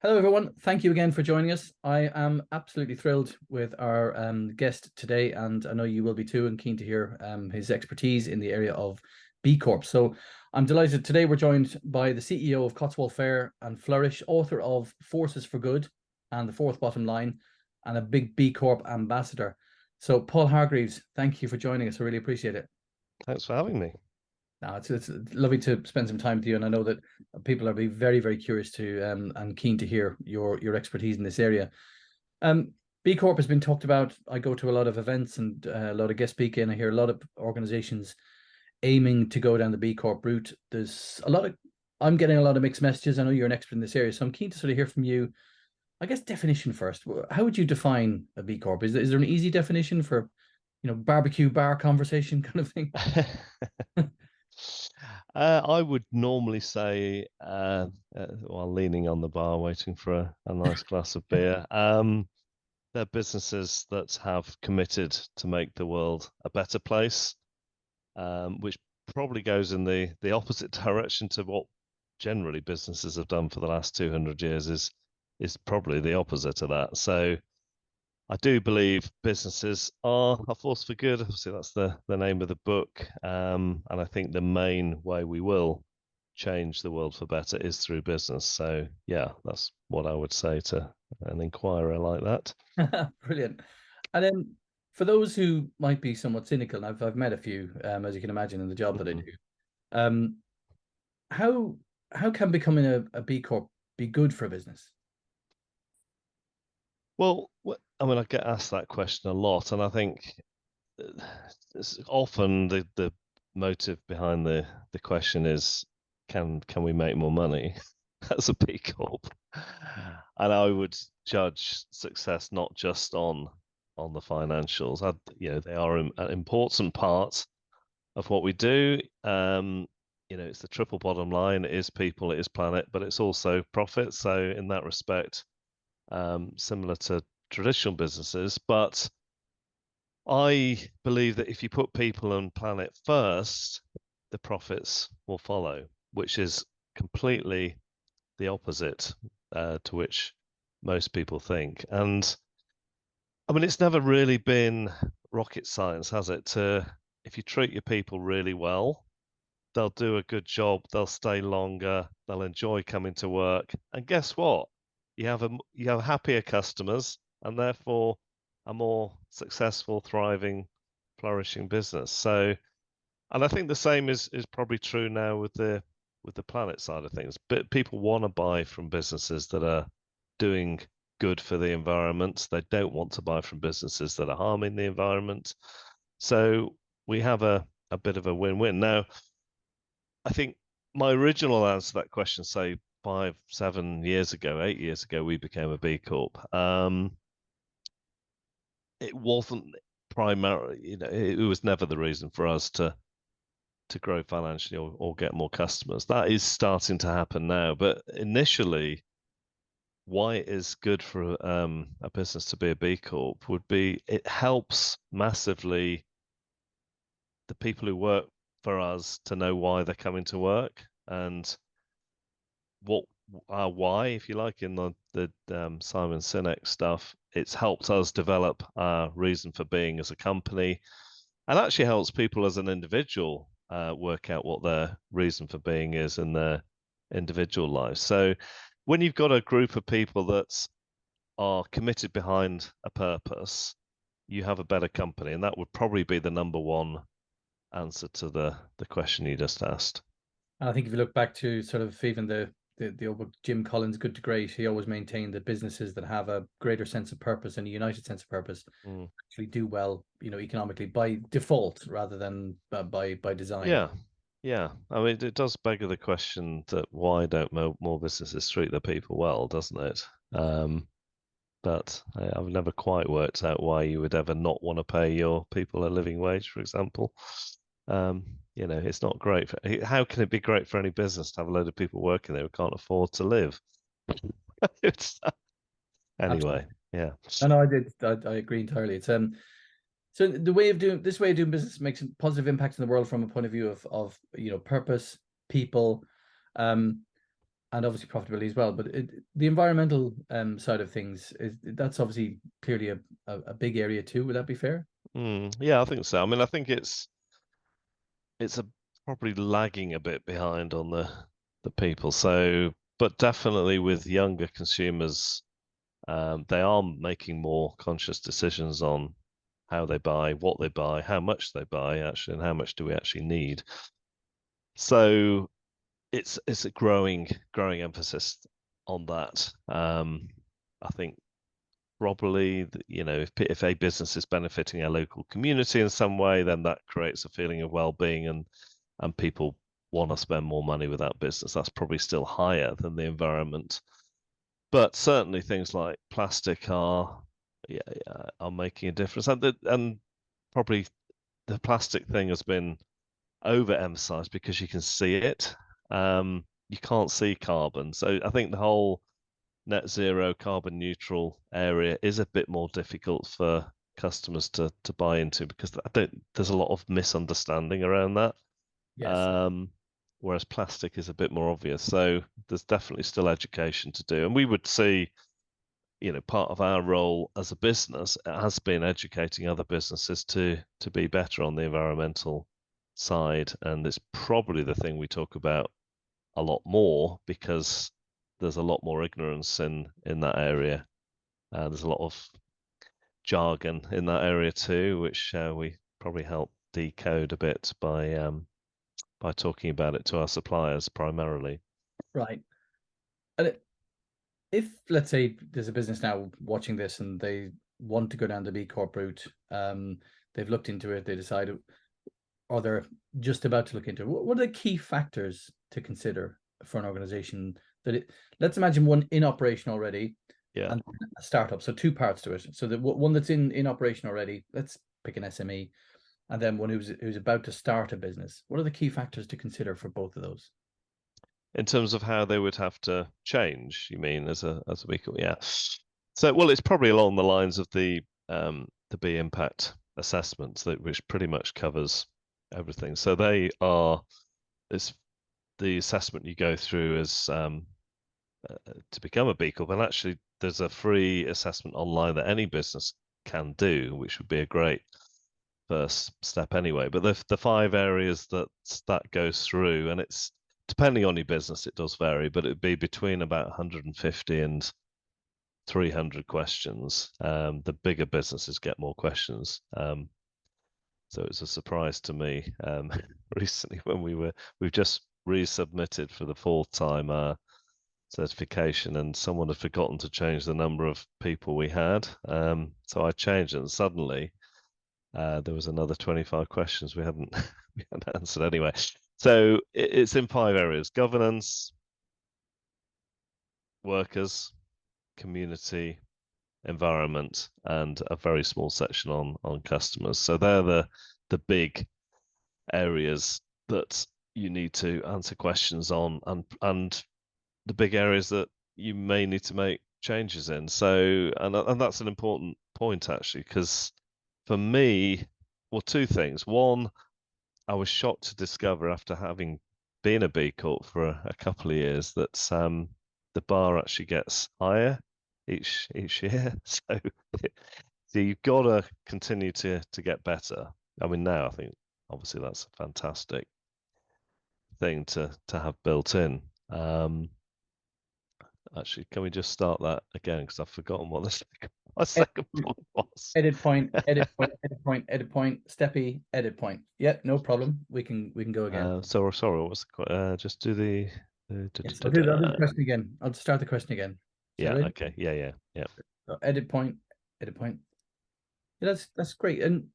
Hello, everyone. Thank you again for joining us. I am absolutely thrilled with our guest today, and I know you will be too, and keen to hear his expertise in the area of B Corp. So I'm delighted. Today we're joined by the CEO of Cotswold Fayre and Flourish, author of Forces for Good and The Fourth Bottom Line, and a big B Corp ambassador. So Paul Hargreaves, thank you for joining us. I really appreciate it. Thanks for having me. No, it's lovely to spend some time with you, and I know that people are be very, very curious to and keen to hear your expertise in this area. Um, B Corp has been talked about. I go to a lot of events and a lot of guest speaking. I hear a lot of organizations aiming to go down the B Corp route. There's a lot of I'm getting a lot of mixed messages. I know you're an expert in this area, so I'm keen to sort of hear from you. I guess definition first. How would you define a B Corp? Is there an easy definition for barbecue bar conversation kind of thing? I would normally say, while leaning on the bar, waiting for a nice glass of beer, they're businesses that have committed to make the world a better place, which probably goes in the opposite direction to what generally businesses have done for the last 200 years is probably the opposite of that. So I do believe businesses are a force for good. Obviously, that's the name of the book. And I think the main way we will change the world for better is through business. So, yeah, that's what I would say to an inquirer like that. Brilliant. And then for those who might be somewhat cynical, and I've met a few, as you can imagine, in the job that I Mhm. do. Um, how how can becoming a B Corp be good for a business? Well, I mean, I get asked that question a lot, and I think it's often the motive behind the question is can we make more money as a B Corp? And I would judge success not just on the financials. They are an important part of what we do. It's the triple bottom line. It is people, it is planet, but it's also profit. So in that respect, similar to traditional businesses, but I believe that if you put people and planet first, the profits will follow, which is completely the opposite to which most people think. And I mean, it's never really been rocket science, has it? If you treat your people really well, they'll do a good job, they'll stay longer, they'll enjoy coming to work. And guess what? You have happier customers and therefore a more successful, thriving, flourishing business. So, and I think the same is probably true now with the planet side of things. But people want to buy from businesses that are doing good for the environment. They don't want to buy from businesses that are harming the environment. So we have a bit of a win-win. Now, I think my original answer to that question, say 5, 7 years ago, 8 years ago, we became a B Corp. It wasn't primarily, it was never the reason for us to grow financially or get more customers. That is starting to happen now. But initially, why it is good for a business to be a B Corp would be it helps massively the people who work for us to know why they're coming to work and what why, if you like, in the Simon Sinek stuff. It's helped us develop our reason for being as a company, and actually helps people as an individual work out what their reason for being is in their individual life. So when you've got a group of people that are committed behind a purpose, you have a better company, and that would probably be the number one answer to the question you just asked. And I think if you look back to sort of even the old book, Jim Collins, Good to Great, he always maintained that businesses that have a greater sense of purpose and a united sense of purpose Mm. actually do well, economically by default rather than by design. Yeah, yeah. I mean, it does beg the question that why don't more businesses treat their people well, doesn't it? But I've never quite worked out why you would ever not want to pay your people a living wage, for example. It's not great for, how can it be great for any business to have a load of people working there who can't afford to live? It's, Absolutely. anyway, yeah. No, I did. I agree entirely. It's so the way of doing business makes a positive impact in the world from a point of view of purpose, people. Um, and obviously profitability as well. But the environmental side of things that's obviously clearly a big area too. Would that be fair? Yeah, I think so. I mean, I think it's probably lagging a bit behind on the people. So, but definitely with younger consumers, they are making more conscious decisions on how they buy, what they buy, how much they buy, actually, and how much do we actually need. So it's a growing emphasis on that. I think probably, if a business is benefiting a local community in some way, then that creates a feeling of well-being, and people want to spend more money with that business. That's probably still higher than the environment, but certainly things like plastic are making a difference, and probably the plastic thing has been overemphasized because you can see it. You can't see carbon, so I think the whole net zero carbon neutral area is a bit more difficult for customers to buy into, because there's a lot of misunderstanding around that. Yes. Whereas plastic is a bit more obvious. So there's definitely still education to do. And we would see, part of our role as a business has been educating other businesses to be better on the environmental side. And it's probably the thing we talk about a lot more, because there's a lot more ignorance in that area. There's a lot of jargon in that area too, which we probably help decode a bit by talking about it to our suppliers primarily. Right. And if, let's say, there's a business now watching this and they want to go down the B Corp route, they've looked into it, they decided, or they're just about to look into it, what are the key factors to consider for an organization let's imagine one in operation already, Yeah. and a startup. So two parts to it. So the one that's in operation already, let's pick an SME, and then one who's about to start a business. What are the key factors to consider for both of those? In terms of how they would have to change, you mean, as a vehicle? Yeah. So, well, it's probably along the lines of the B impact assessment, which pretty much covers everything. So it's the assessment you go through as to become a B Corp, and actually there's a free assessment online that any business can do, which would be a great first step anyway. But the 5 areas that goes through, and it's depending on your business, it does vary, but it'd be between about 150 and 300 questions. The bigger businesses get more questions. So it's a surprise to me recently when we've just resubmitted for the 4th time certification, and someone had forgotten to change the number of people we had. So I changed it, and suddenly there was another 25 questions we hadn't answered anyway. So it's in 5 areas: governance, workers, community, environment, and a very small section on customers. So they're the big areas that you need to answer questions on, and the big areas that you may need to make changes in. So, and that's an important point actually, because for me, well, 2 things. One, I was shocked to discover, after having been a B Corp for a couple of years, that the bar actually gets higher each year. So you've got to continue to get better. I mean, now I think obviously that's a fantastic thing to have built in. Actually, can we just start that again? Because I've forgotten what my second point was. Edit point, edit point, edit point, edit point, steppy, edit point. Yeah, no problem. We can go again. Sorry, what's just do the Yes, I'll do the question again. I'll start the question again. Is that yeah, right? okay, yeah. So edit point, edit point. Yeah, that's great. And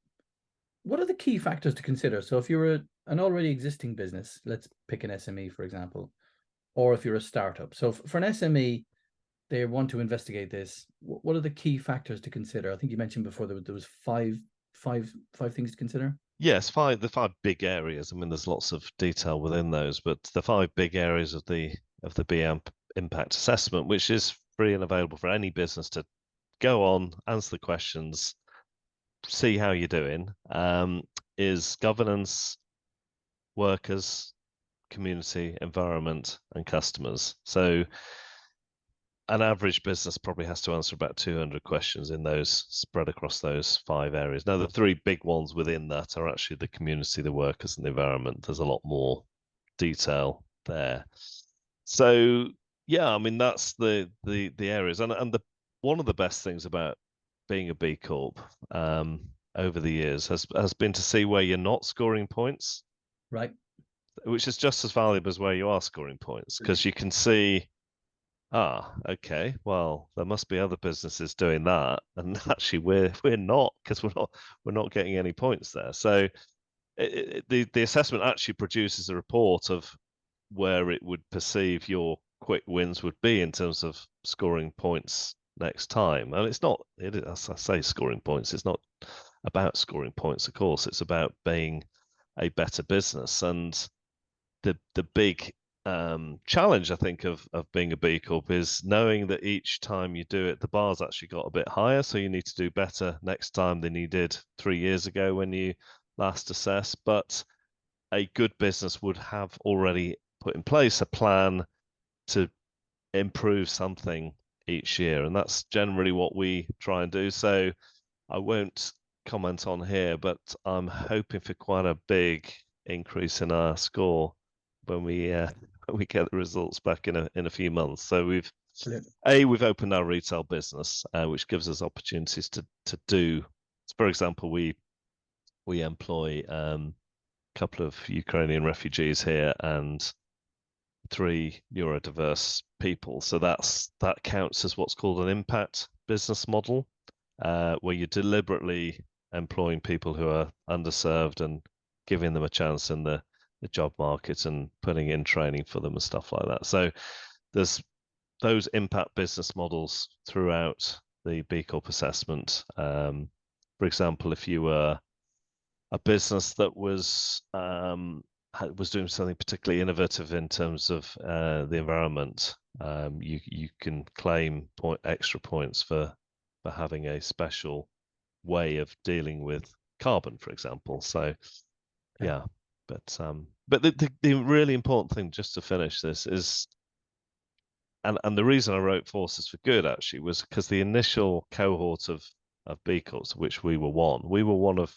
what are the key factors to consider? So if you're an already existing business, let's pick an SME, for example, or if you're a startup. So for an SME, they want to investigate this. What are the key factors to consider? I think you mentioned before there was five things to consider. Yes, the 5 big areas. I mean, there's lots of detail within those, but the 5 big areas of the impact assessment, which is free and available for any business to go on, answer the questions, see how you're doing, is governance, workers, community, environment, and customers. So an average business probably has to answer about 200 questions in those, spread across those 5 areas. Now, the 3 big ones within that are actually the community, the workers, and the environment. There's a lot more detail there. So yeah, I mean that's the areas, and one of the best things about being a B Corp over the years has been to see where you're not scoring points, Right. which is just as valuable as where you are scoring points, because you can see, okay, well, there must be other businesses doing that, and actually we're not, because we're not getting any points there. So the assessment actually produces a report of where it would perceive your quick wins would be in terms of scoring points next time. And it's not, as I say, scoring points. It's not about scoring points, of course. It's about being a better business. And the big challenge, I think, of being a B Corp is knowing that each time you do it, the bar's actually got a bit higher. So you need to do better next time than you did 3 years ago when you last assessed. But a good business would have already put in place a plan to improve something each year. And that's generally what we try and do. So I won't comment on here, but I'm hoping for quite a big increase in our score when we get the results back in a few months. So we've opened our retail business, which gives us opportunities to do. For example, we employ couple of Ukrainian refugees here and 3 neurodiverse people. So that counts as what's called an impact business model, where you're deliberately employing people who are underserved and giving them a chance in the job market and putting in training for them and stuff like that. So there's those impact business models throughout the B Corp assessment. For example, if you were a business that was doing something particularly innovative in terms of the environment, you can claim extra points for having a special way of dealing with carbon, for example. So yeah, but the really important thing, just to finish this, is and the reason I wrote Forces for Good actually was because the initial cohort of B Corps, which we were one of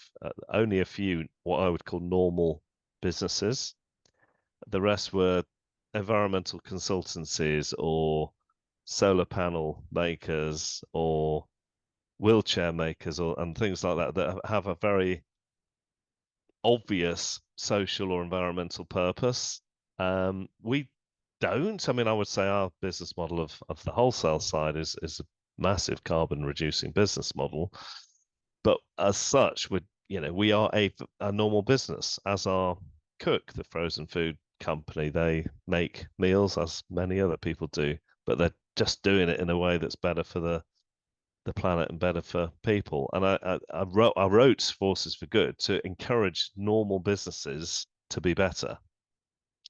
only a few what I would call normal businesses. The rest were environmental consultancies or solar panel makers or wheelchair makers and things like that that have a very obvious social or environmental purpose. We don't. I mean, I would say our business model of the wholesale side is a massive carbon reducing business model, but as such, we are a normal business, as our Cook, the frozen food company. They make meals as many other people do, but they're just doing it in a way that's better for the planet and better for people. And I wrote Forces for Good to encourage normal businesses to be better.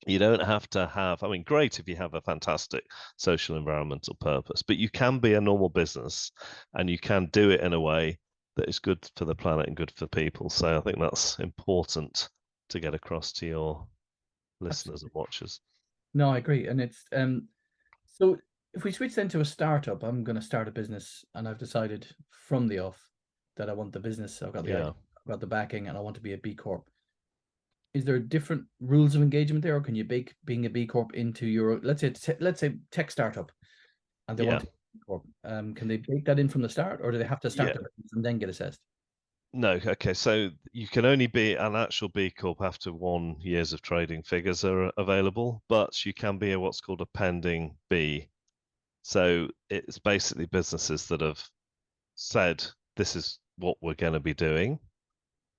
You don't have to have, I mean, great if you have a fantastic social environmental purpose, but you can be a normal business and you can do it in a way that is good for the planet and good for people. So I think that's important to get across to your listeners and watchers. No, I agree. And it's so if we switch then to a startup, I'm going to start a business and I've decided from the off that I want the business. I've got the idea, I've got the backing, and I want to be a B Corp. Is there different rules of engagement there, or can you bake being a B Corp into your, let's say tech startup, and they want to be a B Corp? Can they bake that in from the start, or do they have to start the business and then get assessed? No, okay. So you can only be an actual B Corp after 1 years of trading figures are available, but you can be what's called a pending B. So it's basically businesses that have said this is what we're going to be doing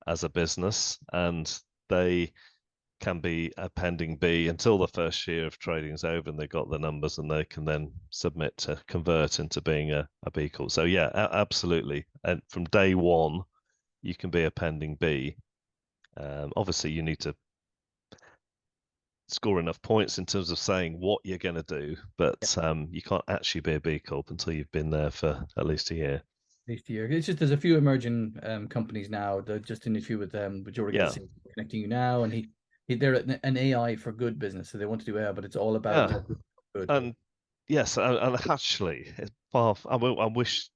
as a business, and they can be a pending B until the first year of trading is over and they've got the numbers, and they can then submit to convert into being a B Corp. So yeah, absolutely. And from day one, you can be a pending B. Obviously, you need to score enough points in terms of saying what you're going to do, but you can't actually be a B Corp until you've been there for at least a year. At least a year. It's just there's a few emerging companies now. They're just in a few with Jory Connecting You Now, and They're an AI for good business, so they want to do AI, but it's all about Yeah, helping good. and yes, and actually, it's far. I wish,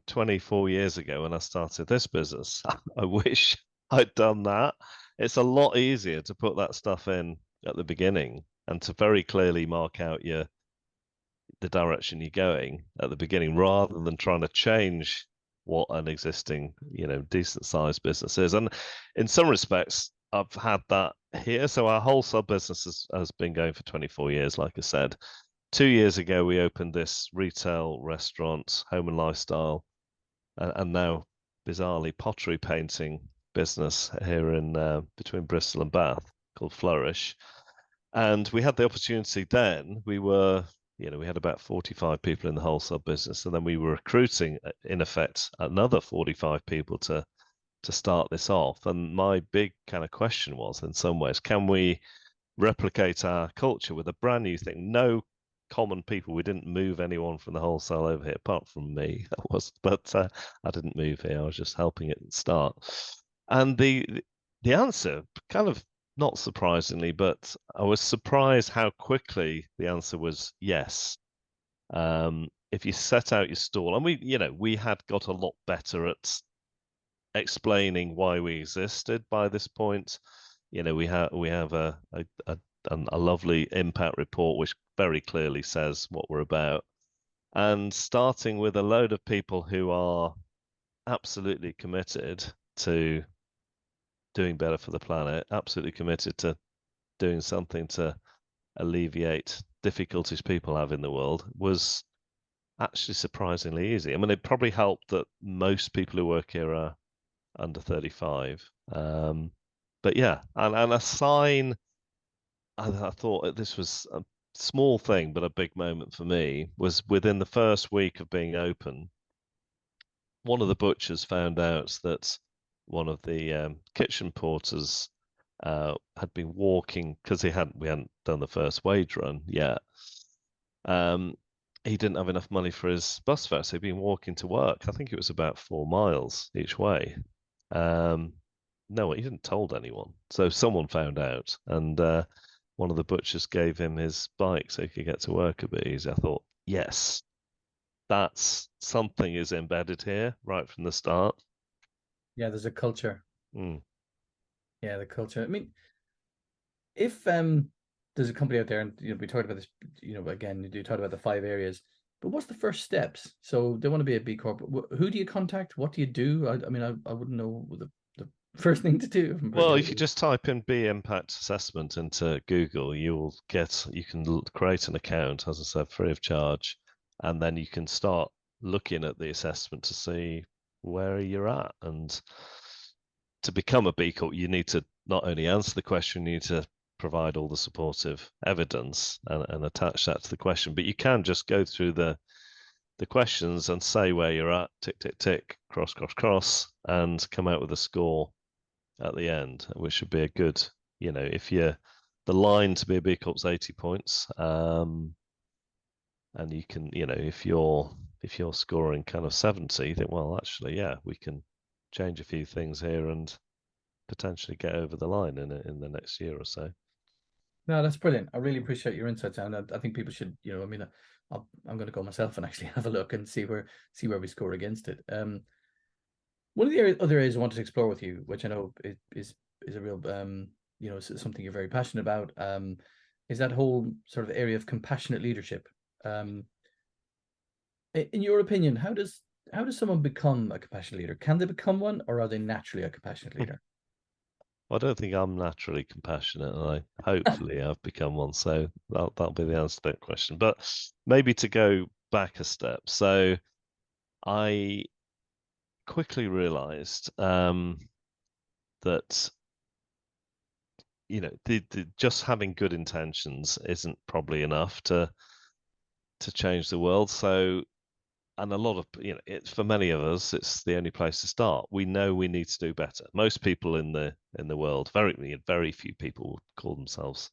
24 years ago when I started this business, I wish I'd done that. It's a lot easier to put that stuff in at the beginning and to very clearly mark out the direction you're going at the beginning, rather than trying to change what an existing, decent sized business is. And in some respects, I've had that here. So our wholesale business has been going for 24 years, like I said. 2 years ago, we opened this retail restaurant, home and lifestyle, and now, bizarrely, pottery painting business here in between Bristol and Bath called Flourish. And we had the opportunity then. We had about 45 people in the wholesale business, and then we were recruiting, in effect, another 45 people to start this off. And my big kind of question was, in some ways, can we replicate our culture with a brand new thing? No common people. We didn't move anyone from the wholesale over here, apart from me. But I didn't move here. I was just helping it start. And the answer, kind of not surprisingly, but I was surprised how quickly the answer was yes. If you set out your stall, and we had got a lot better at explaining why we existed by this point. We have a lovely impact report which very clearly says what we're about, and starting with a load of people who are absolutely committed to doing better for the planet, absolutely committed to doing something to alleviate difficulties people have in the world, was actually surprisingly easy. I mean, it probably helped that most people who work here are under 35. But yeah, and a sign, I thought this was a small thing, but a big moment for me, was within the first week of being open, one of the butchers found out that one of the kitchen porters had been walking, because we hadn't done the first wage run yet. He didn't have enough money for his bus fare, so he'd been walking to work. I think it was about 4 miles each way. No, he didn't told anyone. So someone found out, and one of the butchers gave him his bike so he could get to work a bit easier. I thought, yes, that's something is embedded here right from the start. Yeah, there's a culture. Mm. Yeah, the culture. I mean, if there's a company out there, and we talked about this, again, you talked about the 5 areas, but what's the first steps? So they want to be a B Corp. Who do you contact? What do you do? I mean, I wouldn't know the first thing to do. If I'm Well, if you perfectly- just type in B impact assessment into Google, you can create an account, as I said, free of charge, and then you can start looking at the assessment to see where you're at. And to become a B Corp, you need to not only answer the question, you need to provide all the supportive evidence and attach that to the question. But you can just go through the questions and say where you're at, tick, tick, tick, cross, cross, cross, and come out with a score at the end, which should be a good, if you're the line to be a B Corp's 80 points. And you can, if you're scoring kind of 70, you think, well, actually, yeah, we can change a few things here and potentially get over the line in the next year or so. No, that's brilliant. I really appreciate your insights, and I think people should, I mean, I'm going to go myself and actually have a look and see where we score against it. One of the other areas I wanted to explore with you, which I know is a real something you're very passionate about, is that whole sort of area of compassionate leadership. In your opinion, how does someone become a compassionate leader? Can they become one, or are they naturally a compassionate leader? I don't think I'm naturally compassionate, and hopefully I've become one. So that'll be the answer to that question. But maybe to go back a step. So I quickly realized that the just having good intentions isn't probably enough to change the world. So, and a lot of for many of us, it's the only place to start. We know we need to do better. Most people in the world, very few people call themselves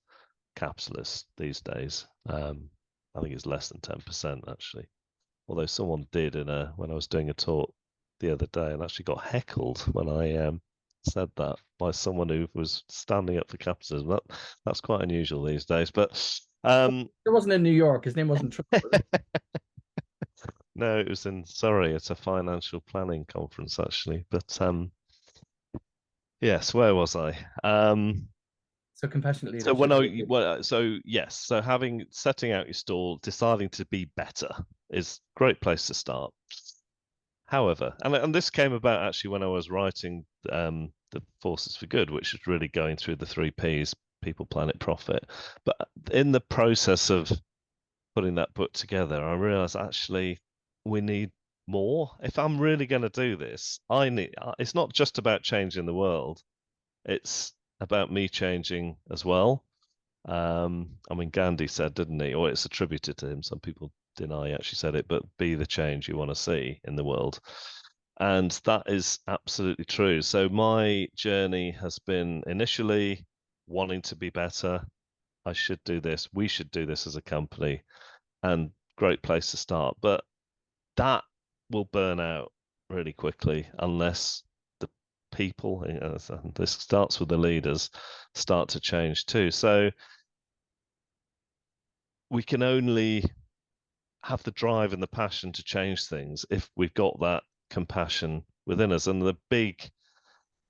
capitalists these days. I think it's less than 10% actually. Although someone did when I was doing a talk the other day, and actually got heckled when I said that by someone who was standing up for capitalism. That's quite unusual these days. But It wasn't in New York. His name wasn't Trump, was it? no, it was in Surrey. It's a financial planning conference actually. But yes, where was I? So compassionate So leadership. so yes, so setting out your stall, deciding to be better is a great place to start. However, and this came about actually when I was writing the Forces for Good, which is really going through the three Ps: people, planet, profit. But in the process of putting that book together, I realized actually we need more. If I'm really going to do this, it's not just about changing the world, it's about me changing as well. I mean, Gandhi said, didn't he? Or it's attributed to him. Some people deny he actually said it, but be the change you want to see in the world. And that is absolutely true. So my journey has been initially wanting to be better. I should do this. We should do this as a company, and great place to start. But that will burn out really quickly unless the people, and this starts with the leaders, start to change too. So we can only have the drive and the passion to change things if we've got that compassion within us. And the big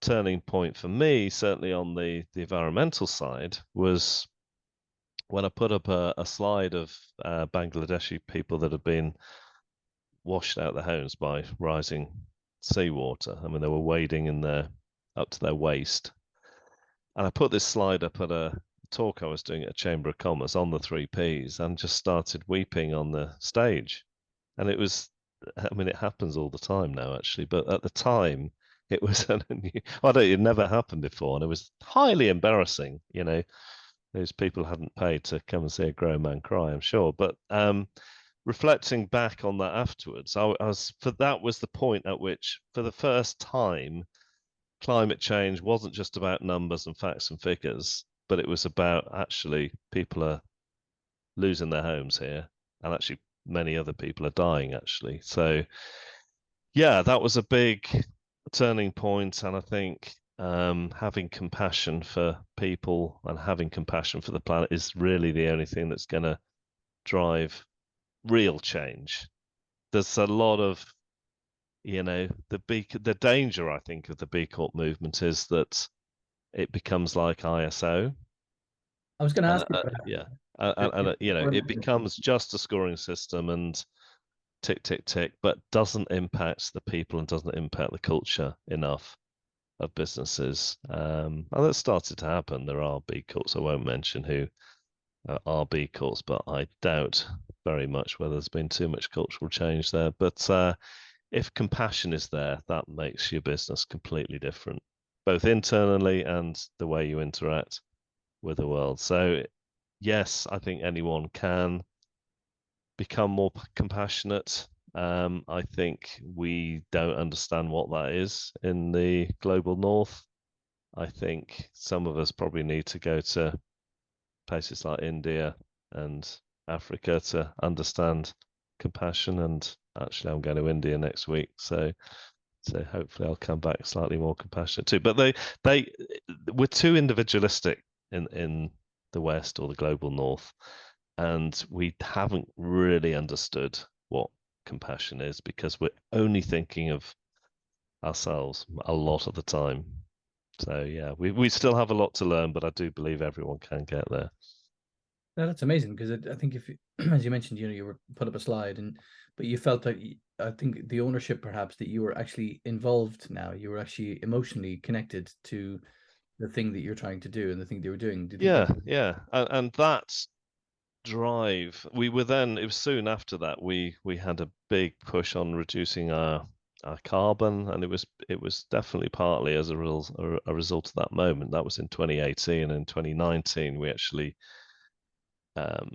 turning point for me, certainly on the environmental side, was when I put up a slide of Bangladeshi people that had been washed out of their homes by rising seawater. I mean, they were wading in there up to their waist. And I put this slide up at a talk I was doing at a Chamber of Commerce on the three Ps and just started weeping on the stage. And it was, I mean, it happens all the time now, actually, but at the time, it was, it never happened before. And it was highly embarrassing, those people hadn't paid to come and see a grown man cry, I'm sure. But reflecting back on that afterwards, that was the point at which, for the first time, climate change wasn't just about numbers and facts and figures, but it was about actually people are losing their homes here, and actually many other people are dying actually. So yeah, that was a big turning point, and I think having compassion for people and having compassion for the planet is really the only thing that's going to drive real change. There's a lot of the danger, I think, of the B Corp movement is that it becomes like ISO. I was going to ask you about Yeah, that. it becomes just a scoring system and tick, tick, tick, but doesn't impact the people and doesn't impact the culture enough of businesses. And that's started to happen. There are B Corps. I won't mention who are B Corps, but I doubt very much whether there's been too much cultural change there. But if compassion is there, that makes your business completely different, both internally and the way you interact with the world. So, yes, I think anyone can become more compassionate. I think we don't understand what that is in the global north. I think some of us probably need to go to places like India and Africa to understand compassion. And actually, I'm going to India next week, so hopefully I'll come back slightly more compassionate too. But they we're too individualistic in the West or the global North, and we haven't really understood what compassion is because we're only thinking of ourselves a lot of the time. So yeah, we still have a lot to learn, but I do believe everyone can get there. No, that's amazing because I think if, as you mentioned, you were put up a slide but you felt like I think the ownership perhaps that you were actually involved now, you were actually emotionally connected to the thing that you're trying to do and the thing they were doing. Do you think Yeah, that? yeah, and that drive, we were then. It was soon after that we had a big push on reducing our carbon, and it was definitely partly as a result of that moment. That was in 2018, and in 2019 we actually um,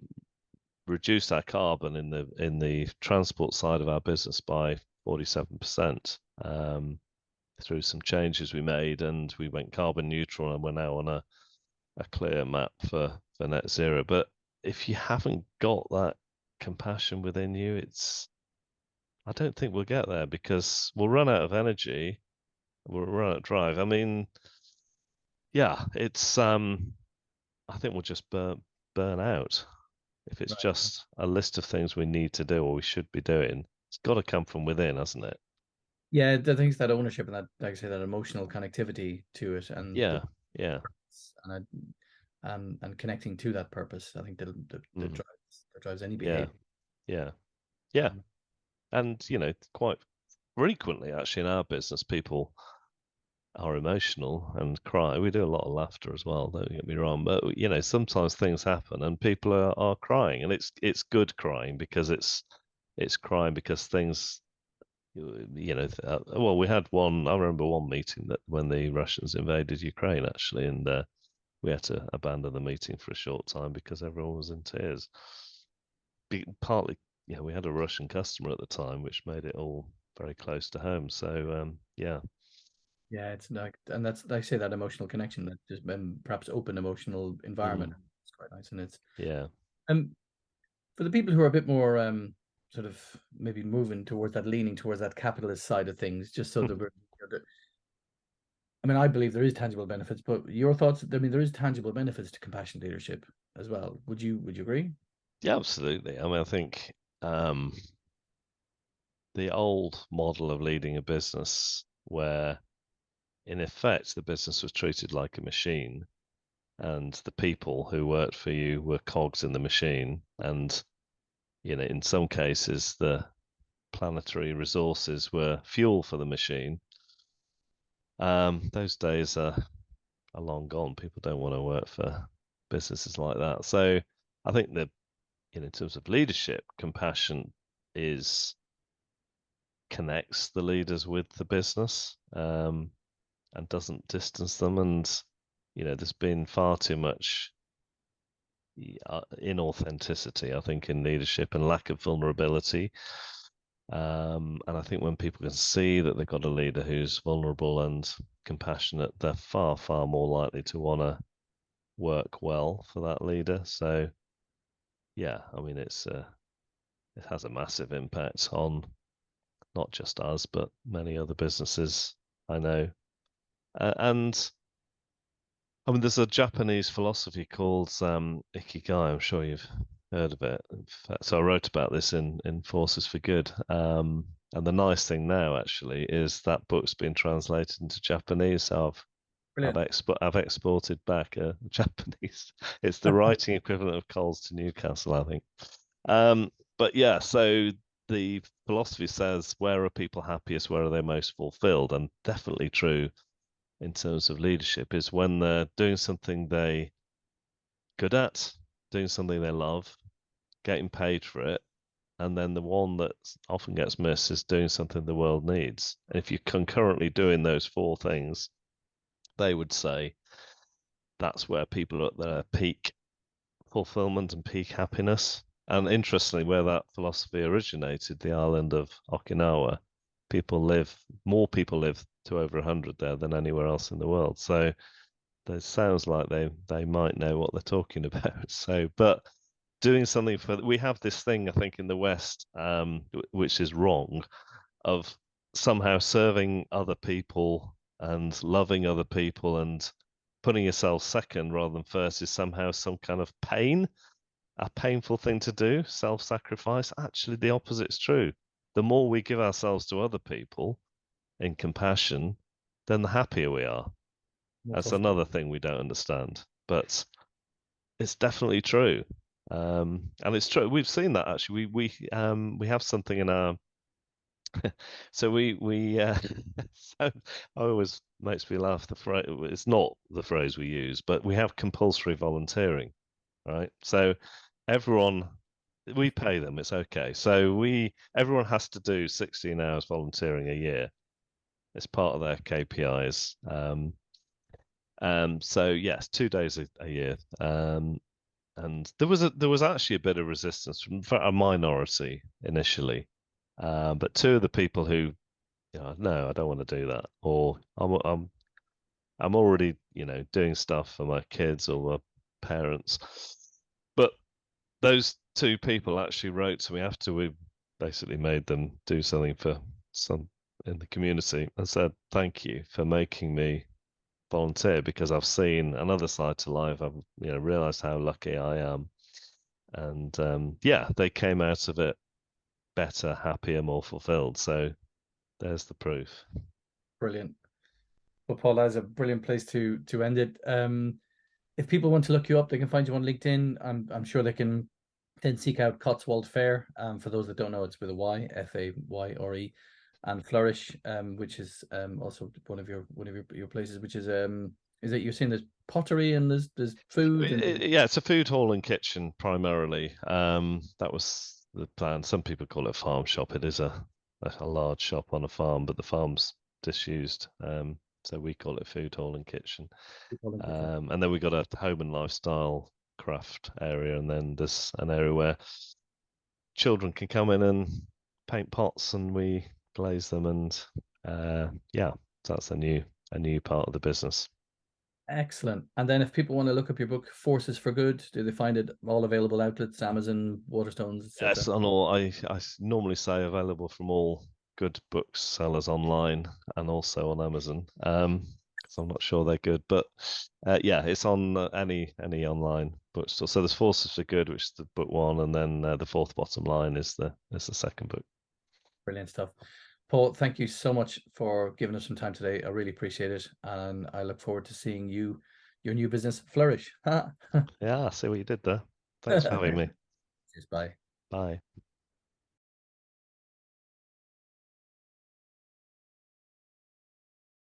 reduced our carbon in the transport side of our business by 47%, through some changes we made, and we went carbon neutral, and we're now on a clear map for net zero. But if you haven't got that compassion within you, I don't think we'll get there because we'll run out of energy run it drive. I mean, yeah, it's I think we'll just burn out if it's Right. just a list of things we need to do or we should be doing. It's got to come from within, hasn't it? Yeah, I think it's that ownership and that, like I say, that emotional connectivity to it, and the Yeah, yeah, and connecting to that purpose. I think that mm, drives any yeah, behavior. yeah, yeah. Um, And quite frequently, actually, in our business, people are emotional and cry. We do a lot of laughter as well, don't get me wrong. But sometimes things happen and people are crying, and it's good crying because it's crying because things well, we had one. I remember one meeting that when the Russians invaded Ukraine, actually, and we had to abandon the meeting for a short time because everyone was in tears. Partly, we had a Russian customer at the time, which made it all very close to home. So, yeah. yeah, it's like, and that's, like I say, that emotional connection, that just perhaps open emotional environment. Mm, It's quite nice, and it's yeah. um for the people who are a bit more sort of maybe moving towards that, leaning towards that capitalist side of things, just so that I mean, I believe there is tangible benefits, but your thoughts? I mean, there is tangible benefits to compassionate leadership as well. Would you agree? Yeah, absolutely. I mean, I think um, the old model of leading a business where, in effect, the business was treated like a machine and the people who worked for you were cogs in the machine. And, in some cases, the planetary resources were fuel for the machine. Those days are long gone. People don't want to work for businesses like that. So I think that, in terms of leadership, compassion is connects the leaders with the business, and doesn't distance them. And there's been far too much inauthenticity, I think, in leadership and lack of vulnerability. And I think when people can see that they've got a leader who's vulnerable and compassionate, they're far, far more likely to want to work well for that leader. So yeah, I mean, it has a massive impact on not just us, but many other businesses I know. And I mean, there's a Japanese philosophy called Ikigai. I'm sure you've heard of it. In fact, so I wrote about this in Forces for Good. And the nice thing now, actually, is that book's been translated into Japanese. So Brilliant. I've exported back a Japanese. It's the writing equivalent of Coles to Newcastle, I think. But yeah, so the philosophy says, where are people happiest? Where are they most fulfilled? And definitely true in terms of leadership is when they're doing something they good at, doing something they love, getting paid for it, and then the one that often gets missed is doing something the world needs. And if you're concurrently doing those four things, they would say that's where people are at their peak fulfillment and peak happiness. And interestingly, where that philosophy originated, the island of Okinawa, more people live to over 100 there than anywhere else in the world. So it sounds like they might know what they're talking about. So, but doing something we have this thing, I think, in the West, which is wrong, of somehow serving other people and loving other people and putting yourself second rather than first is somehow some kind of a painful thing to do, self-sacrifice. Actually, the opposite is true. The more we give ourselves to other people in compassion, then the happier we are. More That's fulfilled. another thing we don't understand, but it's definitely true. And it's true. We've seen that actually. We have something in our so we so always makes me laugh. The phrase, it's not the phrase we use, but we have compulsory volunteering, right? So everyone, we pay them. It's okay. So everyone has to do 16 hours volunteering a year. It's part of their KPIs. So yes, 2 days a year. And there was actually a bit of resistance from a minority initially, but two of the people who, no, I don't want to do that, or I'm already, doing stuff for my kids or my parents. But those two people actually wrote to me after we basically made them do something for some in the community and said thank you for making me volunteer, because I've seen another side to life. I've realized how lucky I am, and yeah, they came out of it better, happier, more fulfilled. So there's the proof. Brilliant. Well, Paul, that's a brilliant place to end it. If people want to look you up, they can find you on LinkedIn. I'm sure they can then seek out Cotswold Fayre. For those that don't know, it's with a Y, Fayre, and Flourish, which is also one of your places, which is it you're saying there's pottery and there's food and Yeah, it's a food hall and kitchen primarily. That was the plan. Some people call it a farm shop. It is a large shop on a farm, but the farm's disused. So we call it food hall and kitchen. And then we got a home and lifestyle craft area, and then there's an area where children can come in and paint pots, and we glaze them, and yeah, so that's a new part of the business. Excellent. And then if people want to look up your book, Forces for Good, do they find it all available outlets, Amazon, Waterstones, Yes, etc.? on all. I normally say available from all good booksellers online and also on Amazon. Because I'm not sure they're good, but yeah, it's on any online bookstore. So there's Forces for Good, which is the book one, and then the fourth bottom line is the second book. Brilliant stuff. Paul, thank you so much for giving us some time today. I really appreciate it. And I look forward to seeing your new business flourish. Yeah, I see what you did there. Thanks for having me. Cheers, bye. Bye.